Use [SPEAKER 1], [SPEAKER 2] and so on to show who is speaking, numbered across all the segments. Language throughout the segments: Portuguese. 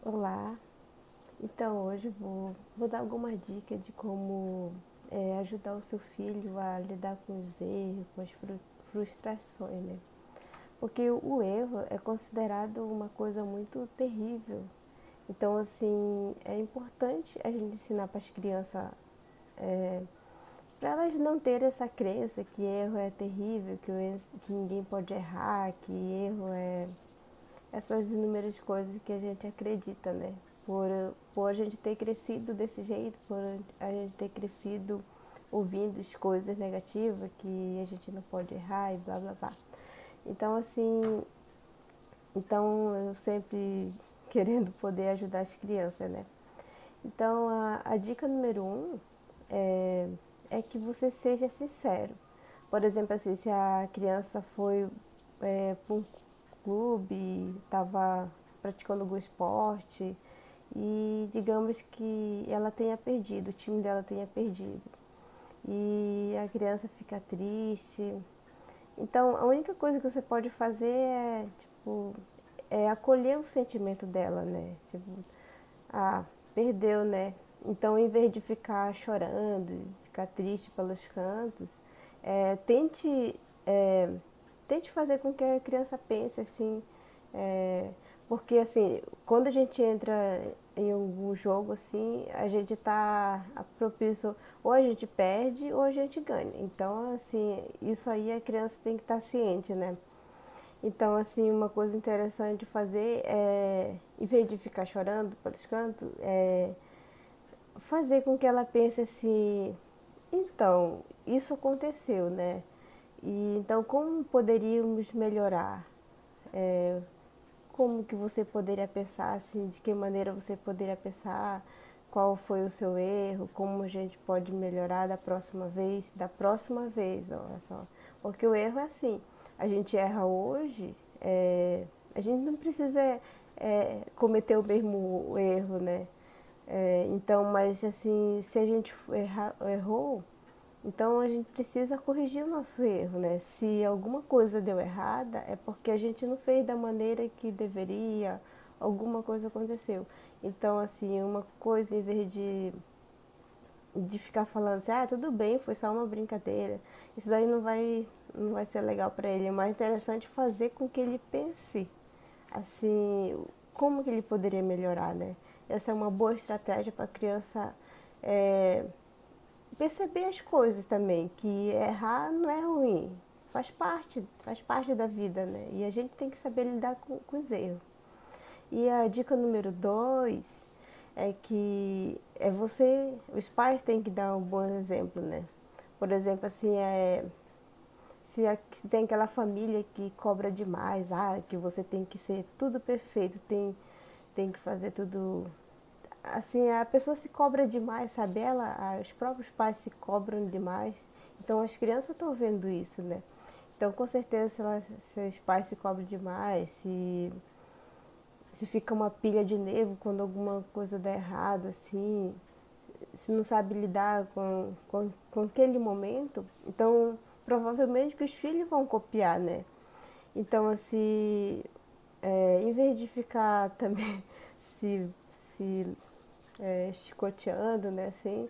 [SPEAKER 1] Olá, então hoje vou dar alguma dica de como ajudar o seu filho a lidar com os erros, com as frustrações, né? Porque o erro é considerado uma coisa muito terrível. Então, assim, é importante a gente ensinar para as crianças, para elas não terem essa crença que erro é terrível, que ninguém pode errar, que erro é essas inúmeras coisas que a gente acredita, né? Por a gente ter crescido desse jeito, por a gente ter crescido ouvindo as coisas negativas, que a gente não pode errar e blá blá blá. Então, assim, então eu sempre querendo poder ajudar as crianças, né? Então, a dica número um é, é que você seja sincero. Por exemplo, assim, se a criança foi para um clube, estava praticando algum esporte e digamos que ela tenha perdido, o time dela tenha perdido. E a criança fica triste. Então, a única coisa que você pode fazer é, tipo, acolher o sentimento dela, né? Tipo, ah, perdeu, né? Então, em vez de ficar chorando, ficar triste pelos cantos, é, tente, é, tente fazer com que a criança pense assim, é, porque assim, quando a gente entra em algum jogo assim, a gente tá propício, ou a gente perde ou a gente ganha. Então, assim, isso aí a criança tem que estar ciente, né? Então, assim, uma coisa interessante de fazer é, em vez de ficar chorando pelos cantos, é fazer com que ela pense assim, então, isso aconteceu, né? E então, como poderíamos melhorar? É, como que você poderia pensar, assim, de que maneira você poderia pensar, qual foi o seu erro, como a gente pode melhorar da próxima vez, olha só. Porque o erro é assim, a gente erra hoje, a gente não precisa cometer o mesmo erro, né? Então, mas assim, se a gente errou, então a gente precisa corrigir o nosso erro, né? Se alguma coisa deu errada, é porque a gente não fez da maneira que deveria, alguma coisa aconteceu. Então, assim, uma coisa em vez de ficar falando assim, ah, tudo bem, foi só uma brincadeira, isso daí não vai ser legal para ele. É mais interessante fazer com que ele pense, assim, como que ele poderia melhorar, né? Essa é uma boa estratégia para a criança é, perceber as coisas também, que errar não é ruim, faz parte da vida, né? E a gente tem que saber lidar com os erros. E a dica número dois é que os pais têm que dar um bom exemplo, né? Por exemplo, assim, se tem aquela família que cobra demais, que você tem que ser tudo perfeito, tem que fazer tudo assim, a pessoa se cobra demais, sabe? Os próprios pais se cobram demais. Então as crianças estão vendo isso, né? Então com certeza se os pais se cobram demais, se fica uma pilha de nervo quando alguma coisa dá errado, assim, se não sabe lidar com aquele momento, então provavelmente que os filhos vão copiar, né? Então assim, em vez de ficar também se, se chicoteando, né, assim,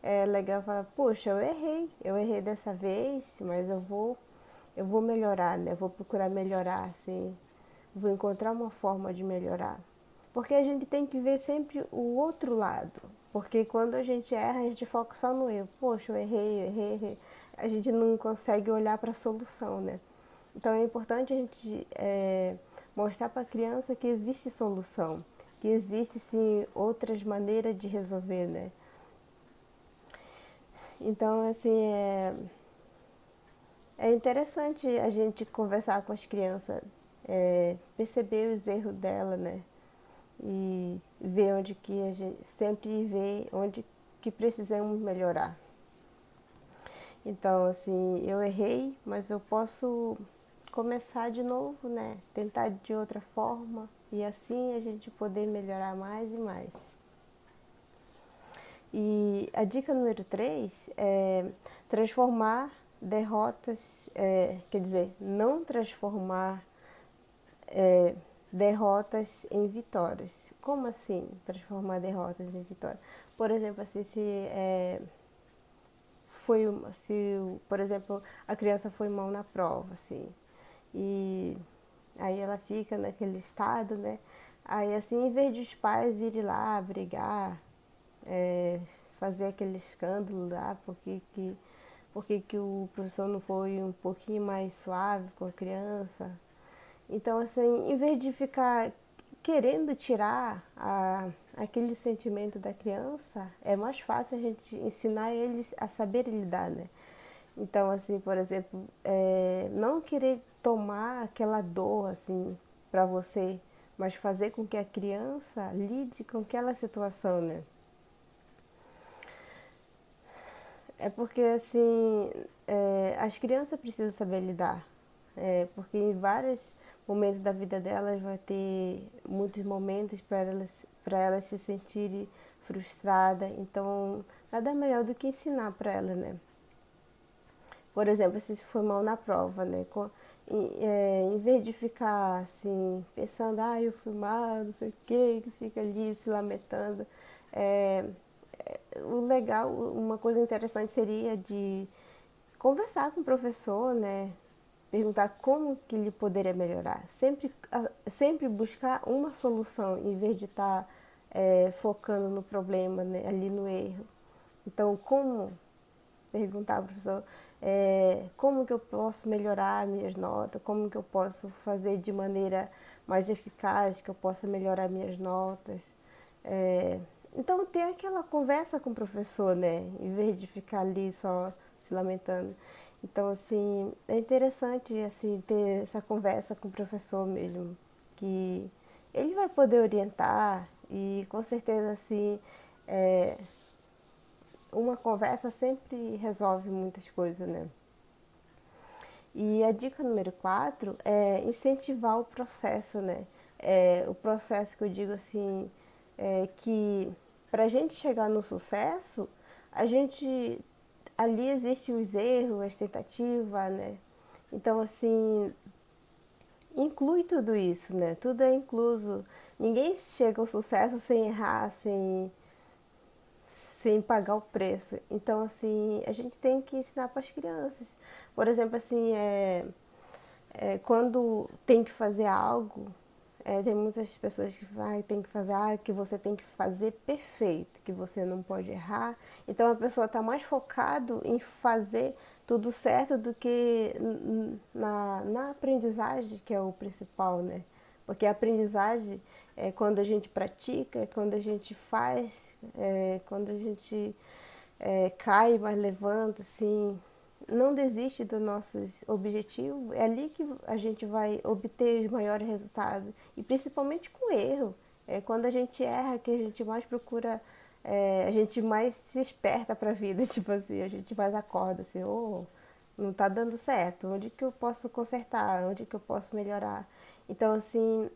[SPEAKER 1] é legal falar, poxa, eu errei dessa vez, mas eu vou melhorar, né, eu vou procurar melhorar, assim, vou encontrar uma forma de melhorar. Porque a gente tem que ver sempre o outro lado, porque quando a gente erra, a gente foca só no erro, poxa, eu errei, a gente não consegue olhar para a solução, né. Então é importante a gente mostrar para a criança que existe solução, que existe sim outras maneiras de resolver, né? Então assim é interessante a gente conversar com as crianças, perceber os erros dela, né? E ver onde que a gente sempre vê onde que precisamos melhorar. Então, assim, eu errei, mas eu posso começar de novo, né? Tentar de outra forma e assim a gente poder melhorar mais e mais. E a dica número 3 é transformar derrotas, quer dizer, não transformar derrotas em vitórias. Como assim transformar derrotas em vitórias? Por exemplo, assim, por exemplo, a criança foi mal na prova, assim, e aí ela fica naquele estado, né? Aí, assim, em vez de os pais irem lá brigar, é, fazer aquele escândalo lá, porque que o professor não foi um pouquinho mais suave com a criança. Então, assim, em vez de ficar querendo tirar aquele sentimento da criança, é mais fácil a gente ensinar eles a saber lidar, né? Então, assim, por exemplo, não querer tomar aquela dor, assim, para você, mas fazer com que a criança lide com aquela situação, né? É porque, assim, as crianças precisam saber lidar. Porque em vários momentos da vida delas vai ter muitos momentos para elas se sentirem frustradas. Então, nada melhor do que ensinar para elas, né? Por exemplo, se foi mal na prova, né? Em vez de ficar assim, pensando, eu fui mal, não sei o quê, que fica ali se lamentando. É, o legal, uma coisa interessante seria de conversar com o professor, né? Perguntar como que ele poderia melhorar. Sempre buscar uma solução, em vez de estar focando no problema, né? Ali no erro. Então, como perguntar ao professor como que eu posso melhorar minhas notas, como que eu posso fazer de maneira mais eficaz, que eu possa melhorar minhas notas. Então, ter aquela conversa com o professor, né? Em vez de ficar ali só se lamentando. Então, assim, é interessante, assim, ter essa conversa com o professor mesmo, que ele vai poder orientar e, com certeza, assim, é, uma conversa sempre resolve muitas coisas, né? E a dica número 4 é incentivar o processo, né? O processo que eu digo assim, que para a gente chegar no sucesso, a gente ali existem os erros, as tentativas, né? Então, assim, inclui tudo isso, né? Tudo é incluso. Ninguém chega ao sucesso sem errar, sem pagar o preço. Então, assim, a gente tem que ensinar para as crianças. Por exemplo, assim, quando tem que fazer algo, tem muitas pessoas que tem que fazer, que você tem que fazer perfeito, que você não pode errar. Então, a pessoa está mais focado em fazer tudo certo do que na aprendizagem, que é o principal, né? Porque a aprendizagem é quando a gente pratica, é quando a gente faz, quando a gente cai, mas levanta, assim. Não desiste dos nossos objetivos, é ali que a gente vai obter os maiores resultados. E principalmente com erro. É quando a gente erra que a gente mais procura, a gente mais se esperta para a vida, tipo assim, a gente mais acorda assim, não está dando certo, onde que eu posso consertar, onde que eu posso melhorar. Então, assim,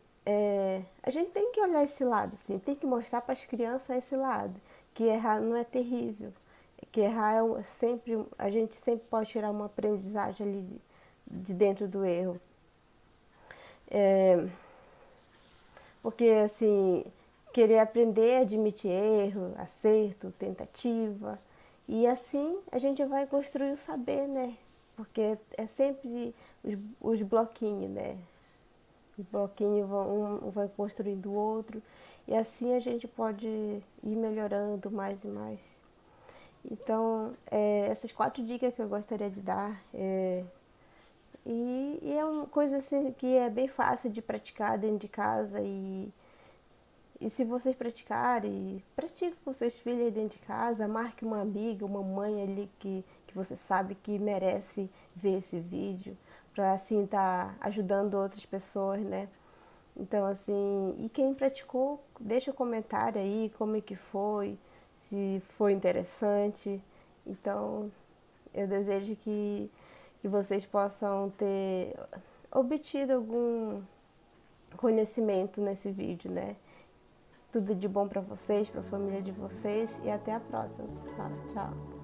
[SPEAKER 1] a gente tem que olhar esse lado, assim, tem que mostrar para as crianças esse lado, que errar não é terrível, que errar sempre, a gente sempre pode tirar uma aprendizagem ali de dentro do erro. Porque, assim, querer aprender a admitir erro, acerto, tentativa, e assim a gente vai construir o saber, né? Porque é sempre os bloquinhos, né? Os bloquinhos um vai construindo o outro, e assim a gente pode ir melhorando mais e mais. Então, essas 4 dicas que eu gostaria de dar. E é uma coisa assim que é bem fácil de praticar dentro de casa. E se vocês praticarem, pratique com seus filhos aí dentro de casa, marque uma amiga, uma mãe ali que você sabe que merece ver esse vídeo, para assim estar ajudando outras pessoas, né? Então, assim, e quem praticou, deixa um comentário aí como é que foi, se foi interessante. Então, eu desejo que vocês possam ter obtido algum conhecimento nesse vídeo, né? Tudo de bom para vocês, para a família de vocês e até a próxima, pessoal. Tchau.